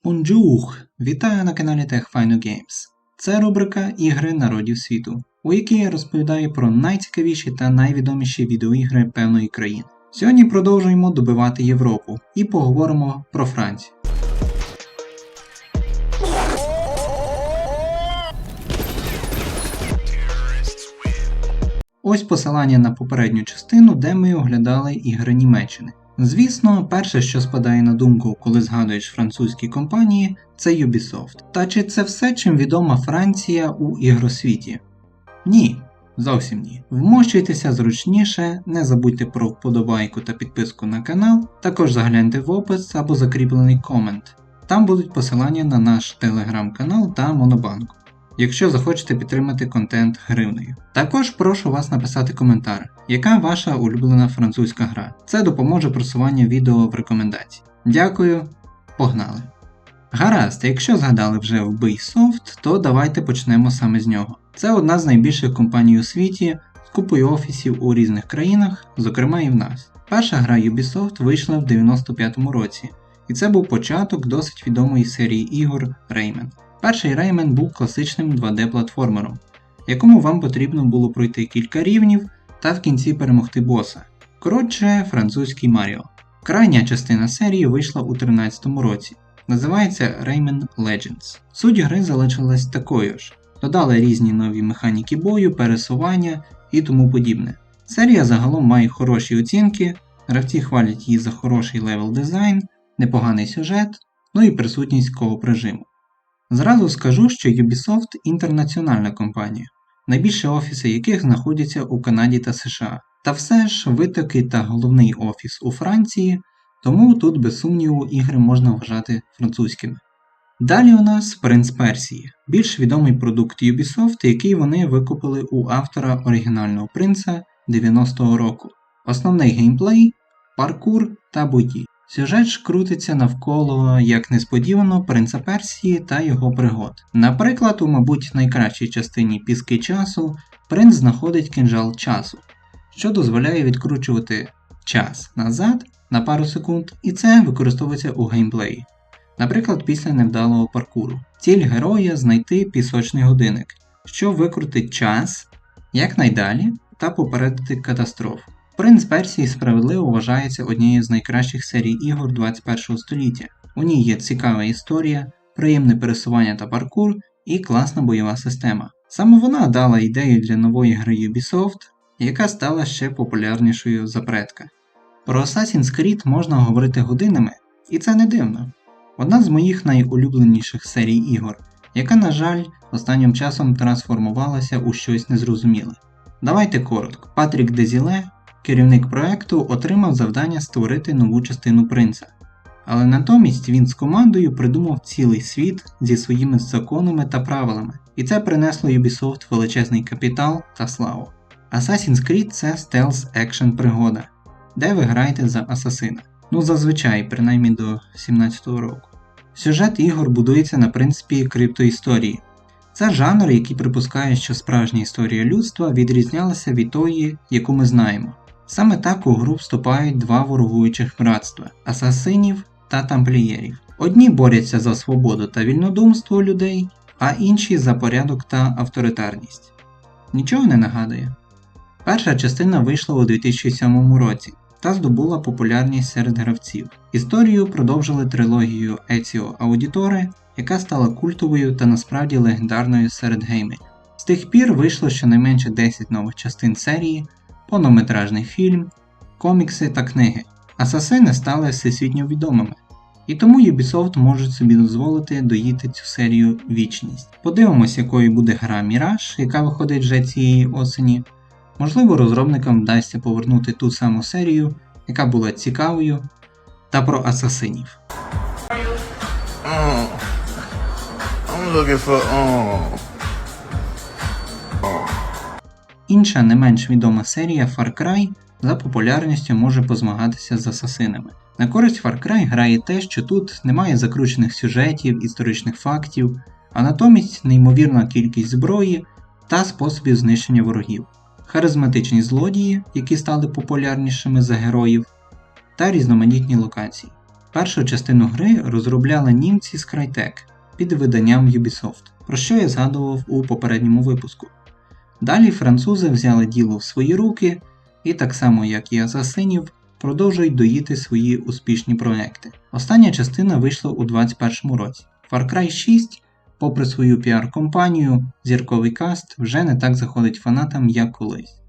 Бонджур! Вітаю на каналі TechFinoGames. Це рубрика Ігри народів світу, у якій я розповідаю про найцікавіші та найвідоміші відеоігри певної країни. Сьогодні продовжуємо добивати Європу і поговоримо про Францію. Ось посилання на попередню частину, де ми оглядали ігри Німеччини. Звісно, перше, що спадає на думку, коли згадуєш французькі компанії, це Ubisoft. Та чи це все, чим відома Франція у ігросвіті? Ні, зовсім ні. Вмощуйтеся зручніше, не забудьте про вподобайку та підписку на канал, також загляньте в опис або закріплений комент. Там будуть посилання на наш телеграм-канал та монобанку, якщо захочете підтримати контент гривнею. Також прошу вас написати коментар, яка ваша улюблена французька гра. Це допоможе просуванню відео в рекомендації. Дякую, погнали! Гаразд, якщо згадали вже Ubisoft, то давайте почнемо саме з нього. Це одна з найбільших компаній у світі, з купою офісів у різних країнах, зокрема і в нас. Перша гра Ubisoft вийшла в 95-му році, і це був початок досить відомої серії ігор Rayman. Перший Rayman був класичним 2D-платформером, якому вам потрібно було пройти кілька рівнів та в кінці перемогти боса. Коротше, французький Маріо. Крайня частина серії вийшла у 13-му році. Називається Rayman Legends. Суть гри залишилась такою ж. Додали різні нові механіки бою, пересування і тому подібне. Серія загалом має хороші оцінки, гравці хвалять її за хороший левел дизайн, непоганий сюжет, ну і присутність кооп режиму. Зразу скажу, що Ubisoft – інтернаціональна компанія, найбільші офіси яких знаходяться у Канаді та США. Та все ж витоки та головний офіс у Франції, тому тут без сумніву ігри можна вважати французькими. Далі у нас Принц Персії, більш відомий продукт Ubisoft, який вони викупили у автора оригінального принца 90-го року. Основний геймплей, паркур та бої. Сюжет ж крутиться навколо, як несподівано, Принца Персії та його пригод. Наприклад, у, мабуть, найкращій частині Піски часу принц знаходить кинджал часу, що дозволяє відкручувати час назад на пару секунд, і це використовується у геймплеї. Наприклад, після невдалого паркуру. Ціль героя – знайти пісочний годинник, що викрутить час якнайдалі та попередити катастрофу. Принц Персії справедливо вважається однією з найкращих серій ігор 21 століття. У ній є цікава історія, приємне пересування та паркур і класна бойова система. Саме вона дала ідею для нової гри Ubisoft, яка стала ще популярнішою за предка. Про Assassin's Creed можна говорити годинами, і це не дивно. Одна з моїх найулюбленіших серій ігор, яка, на жаль, останнім часом трансформувалася у щось незрозуміле. Давайте коротко. Патрік Дезіле, керівник проекту, отримав завдання створити нову частину принца. Але натомість він з командою придумав цілий світ зі своїми законами та правилами. І це принесло Ubisoft величезний капітал та славу. Assassin's Creed – це стелс-екшен пригода, де ви граєте за асасина. Ну зазвичай, принаймні до 17-го року. Сюжет ігор будується на принципі криптоісторії. Це жанр, який припускає, що справжня історія людства відрізнялася від тої, яку ми знаємо. Саме так у гру вступають два ворогуючих братства – асасинів та тамплієрів. Одні борються за свободу та вільнодумство людей, а інші за порядок та авторитарність. Нічого не нагадує? Перша частина вийшла у 2007 році та здобула популярність серед гравців. Історію продовжили трилогію Еціо Аудіторе, яка стала культовою та насправді легендарною серед геймерів. З тих пір вийшло щонайменше 10 нових частин серії, повнометражний фільм, комікси та книги. Асасини стали всесвітньо відомими, і тому Ubisoft можуть собі дозволити доїти цю серію вічність. Подивимось, якою буде гра Mirage, яка виходить вже цієї осені. Можливо, розробникам вдасться повернути ту саму серію, яка була цікавою, та про асасинів. Інша не менш відома серія Far Cry за популярністю може позмагатися з асасинами. На користь Far Cry грає те, що тут немає закручених сюжетів, історичних фактів, а натомість неймовірна кількість зброї та способів знищення ворогів. Харизматичні злодії, які стали популярнішими за героїв, та різноманітні локації. Першу частину гри розробляли німці з Crytek під виданням Ubisoft, про що я згадував у попередньому випуску. Далі французи взяли діло в свої руки і так само як і Асасинів, продовжують доїти свої успішні проекти. Остання частина вийшла у 2021 році. Far Cry 6, попри свою піар-компанію, зірковий каст вже не так заходить фанатам, як колись.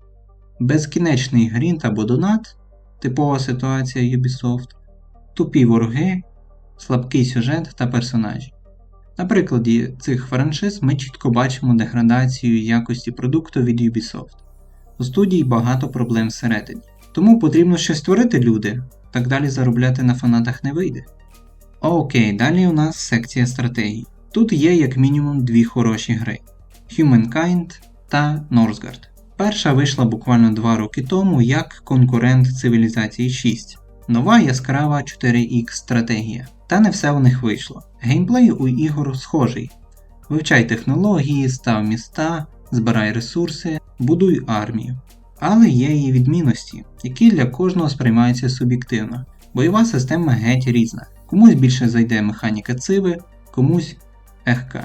Безкінечний грінт або донат, типова ситуація Ubisoft, тупі вороги, слабкий сюжет та персонажі. На прикладі цих франшиз ми чітко бачимо деградацію якості продукту від Ubisoft. У студії багато проблем всередині. Тому потрібно щось створити, люди, так далі заробляти на фанатах не вийде. Окей, далі у нас секція стратегій. Тут є як мінімум дві хороші гри – Humankind та Northgard. Перша вийшла буквально 2 роки тому як конкурент Цивілізації 6. Нова яскрава 4X стратегія. Та не все у них вийшло. Геймплей у ігор схожий. Вивчай технології, став міста, збирай ресурси, будуй армію. Але є і відмінності, які для кожного сприймаються суб'єктивно. Бойова система геть різна. Комусь більше зайде механіка циви, комусь ЕХК.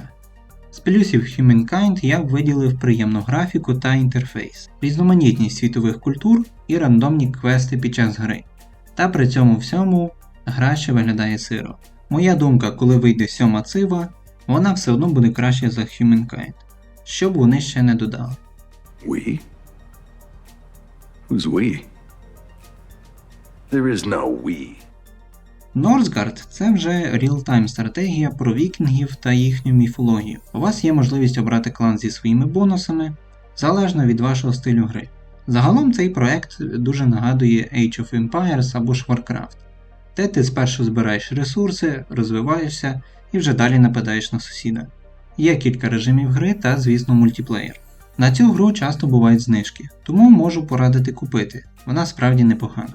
З плюсів Humankind я б виділив приємну графіку та інтерфейс, різноманітність світових культур і рандомні квести під час гри. Та при цьому всьому гра ще виглядає сиро. Моя думка, коли вийде 7-ма цива, вона все одно буде краще за Humankind, що б вони ще не додали. We? Who's we? There is no we. Northgard – це вже реал-тайм стратегія про вікінгів та їхню міфологію. У вас є можливість обрати клан зі своїми бонусами, залежно від вашого стилю гри. Загалом цей проект дуже нагадує Age of Empires або ж Warcraft, де ти спершу збираєш ресурси, розвиваєшся і вже далі нападаєш на сусіда. Є кілька режимів гри та, звісно, мультиплеєр. На цю гру часто бувають знижки, тому можу порадити купити, вона справді непогана.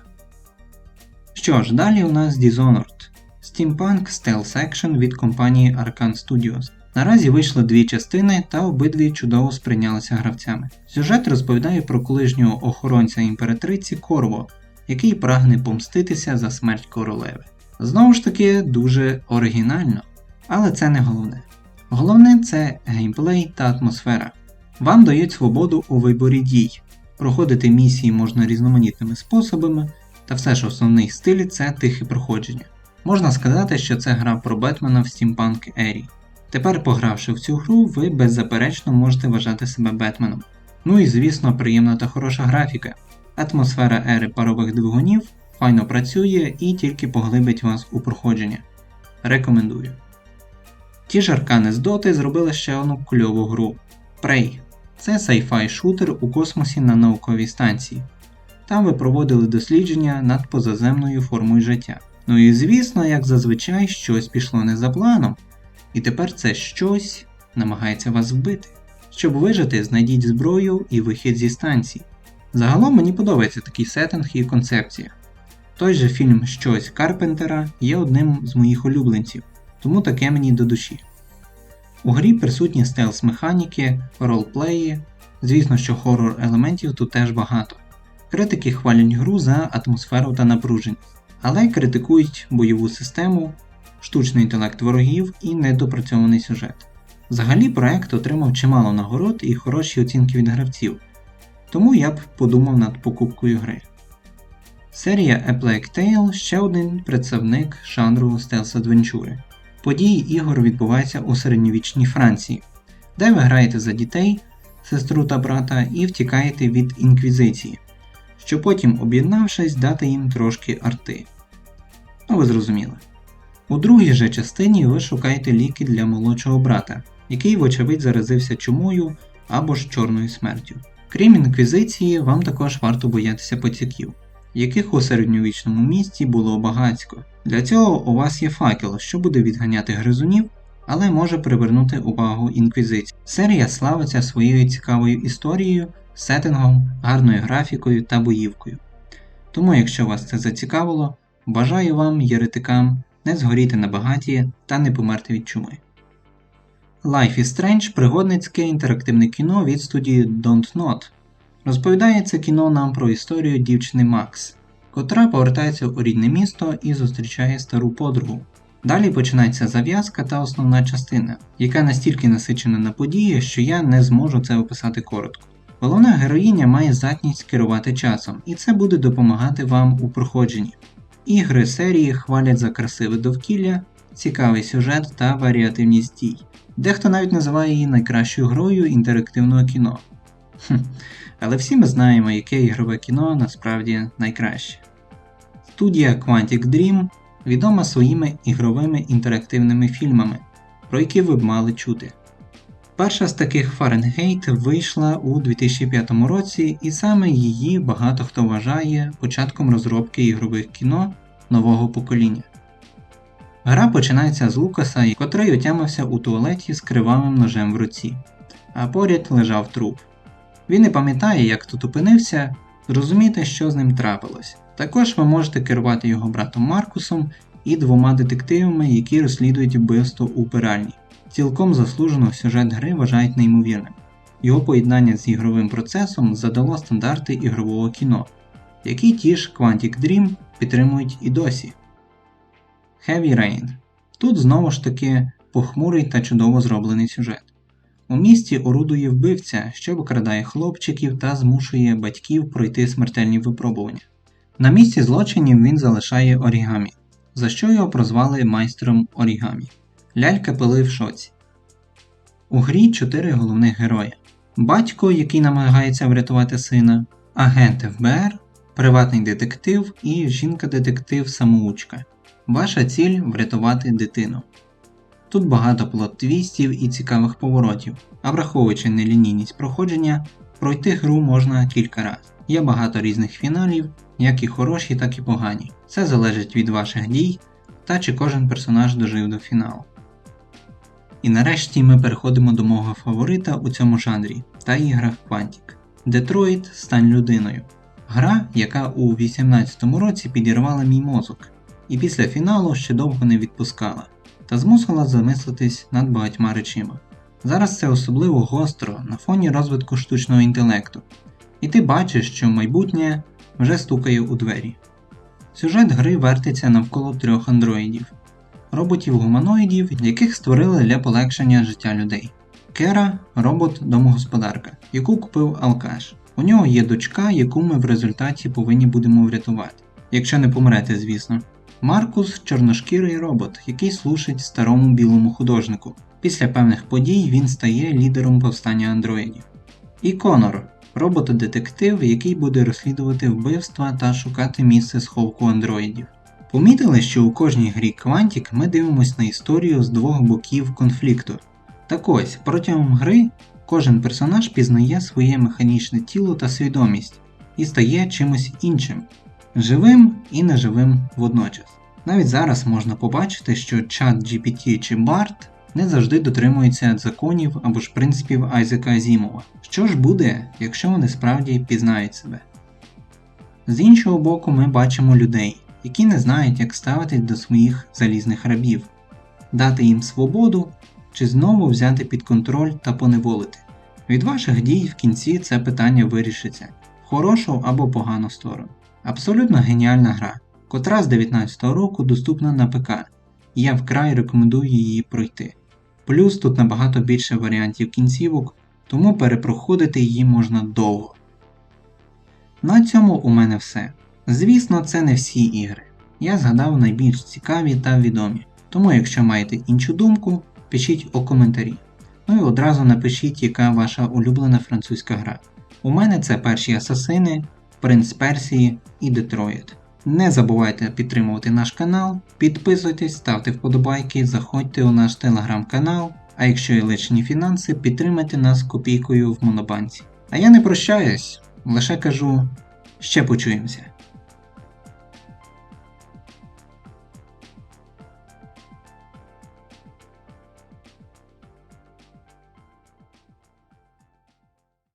Що ж, далі у нас Dishonored – Steampunk Stealth Action від компанії Arkane Studios. Наразі вийшли 2 частини та обидві чудово сприйнялися гравцями. Сюжет розповідає про колишнього охоронця імператриці Корво, який прагне помститися за смерть королеви. Знову ж таки, дуже оригінально, але це не головне. Головне – це геймплей та атмосфера. Вам дають свободу у виборі дій, проходити місії можна різноманітними способами, та все ж основний стиль – це тихе проходження. Можна сказати, що це гра про Бетмена в стімпанк ері. Тепер, погравши в цю гру, ви беззаперечно можете вважати себе Бетменом. Ну і звісно, приємна та хороша графіка. Атмосфера ери парових двигунів файно працює і тільки поглибить вас у проходження. Рекомендую. Ті ж аркани з Доти зробили ще одну кльову гру – Prey. Це sci-fi шутер у космосі на науковій станції. Там ви проводили дослідження над позаземною формою життя. Ну і звісно, як зазвичай, щось пішло не за планом. І тепер це щось намагається вас вбити. Щоб вижити, знайдіть зброю і вихід зі станції. Загалом мені подобається такий сеттинг і концепція. Той же фільм «Щось» Карпентера є одним з моїх улюбленців, тому таке мені до душі. У грі присутні стелс-механіки, ролплеї, звісно, що хорор-елементів тут теж багато. Критики хвалять гру за атмосферу та напруженість, але критикують бойову систему, штучний інтелект ворогів і недопрацьований сюжет. Взагалі проект отримав чимало нагород і хороші оцінки від гравців, тому я б подумав над покупкою гри. Серія A Plague Tale – ще один представник жанру стелс-адвенчури. Події ігор відбуваються у середньовічній Франції, де ви граєте за дітей, сестру та брата і втікаєте від інквізиції, щоб потім, об'єднавшись, дати їм трошки арти. Ну ви зрозуміли. У другій же частині ви шукаєте ліки для молодшого брата, який вочевидь заразився чумою або ж чорною смертю. Крім інквізиції, вам також варто боятися пацюків, яких у середньовічному місті було багацько. Для цього у вас є факел, що буде відганяти гризунів, але може привернути увагу інквізиції. Серія славиться своєю цікавою історією, сеттингом, гарною графікою та боївкою. Тому якщо вас це зацікавило, бажаю вам, єретикам, не згоріти на багаті та не померти від чуми. Life is Strange – пригодницьке інтерактивне кіно від студії Don't Nod. Розповідає це кіно нам про історію дівчини Макс, котра повертається у рідне місто і зустрічає стару подругу. Далі починається зав'язка та основна частина, яка настільки насичена на події, що я не зможу це описати коротко. Головна героїня має здатність керувати часом, і це буде допомагати вам у проходженні. Ігри серії хвалять за красиве довкілля, цікавий сюжет та варіативність дій. Дехто навіть називає її найкращою грою інтерактивного кіно. Але всі ми знаємо, яке ігрове кіно насправді найкраще. Студія Quantic Dream відома своїми ігровими інтерактивними фільмами, про які ви б мали чути. Перша з таких Фаренгейт вийшла у 2005 році, і саме її багато хто вважає початком розробки ігрових кіно нового покоління. Гра починається з Лукаса, котрий отямився у туалеті з кривавим ножем в руці, а поряд лежав труп. Він не пам'ятає, як тут опинився, зрозуміти, що з ним трапилось. Також ви можете керувати його братом Маркусом і двома детективами, які розслідують вбивство у вбиральні. Цілком заслужено сюжет гри вважають неймовірним. Його поєднання з ігровим процесом задало стандарти ігрового кіно, які ті ж Quantic Dream підтримують і досі. Heavy Rain. Тут знову ж таки похмурий та чудово зроблений сюжет. У місті орудує вбивця, що викрадає хлопчиків та змушує батьків пройти смертельні випробування. На місці злочинів він залишає орігамі, за що його прозвали майстром орігамі. Лялька пили в шоці. У грі 4 головних герої. Батько, який намагається врятувати сина, агент ФБР, приватний детектив і жінка-детектив-самоучка. Ваша ціль – врятувати дитину. Тут багато плот-твістів і цікавих поворотів, а враховуючи нелінійність проходження, пройти гру можна кілька разів. Є багато різних фіналів, як і хороші, так і погані. Це залежить від ваших дій та чи кожен персонаж дожив до фіналу. І нарешті ми переходимо до мого фаворита у цьому жанрі та іграх Quantic. Детройт «Стань людиною». Гра, яка у 2018 році підірвала мій мозок, і після фіналу ще довго не відпускала, та змусила замислитись над багатьма речима. Зараз це особливо гостро на фоні розвитку штучного інтелекту, і ти бачиш, що майбутнє вже стукає у двері. Сюжет гри вертиться навколо 3 андроїдів. Роботів-гуманоїдів, яких створили для полегшення життя людей. Кера – робот-домогосподарка, яку купив алкаш. У нього є дочка, яку ми в результаті повинні будемо врятувати. Якщо не помрете, звісно. Маркус – чорношкірий робот, який служить старому білому художнику. Після певних подій він стає лідером повстання андроїдів. І Конор – робот-детектив, який буде розслідувати вбивства та шукати місце сховку андроїдів. Помітили, що у кожній грі Quantic ми дивимося на історію з 2 боків конфлікту. Так ось, протягом гри кожен персонаж пізнає своє механічне тіло та свідомість і стає чимось іншим. Живим і неживим водночас. Навіть зараз можна побачити, що ChatGPT чи Bard не завжди дотримуються законів або ж принципів Айзека Азімова. Що ж буде, якщо вони справді пізнають себе? З іншого боку, ми бачимо людей, які не знають, як ставитись до своїх залізних рабів, дати їм свободу чи знову взяти під контроль та поневолити. Від ваших дій в кінці це питання вирішиться в хорошу або погану сторону. Абсолютно геніальна гра, котра з 2019 року доступна на ПК, і я вкрай рекомендую її пройти. Плюс тут набагато більше варіантів кінцівок, тому перепроходити її можна довго. На цьому у мене все. Звісно, це не всі ігри. Я згадав найбільш цікаві та відомі, тому якщо маєте іншу думку, пишіть у коментарі. Ну і одразу напишіть, яка ваша улюблена французька гра. У мене це перші Асасини, Принц Персії і Детройт. Не забувайте підтримувати наш канал, підписуйтесь, ставте вподобайки, заходьте у наш телеграм-канал, а якщо є лишні фінанси, підтримайте нас копійкою в Монобанці. А я не прощаюсь, лише кажу, ще почуємося.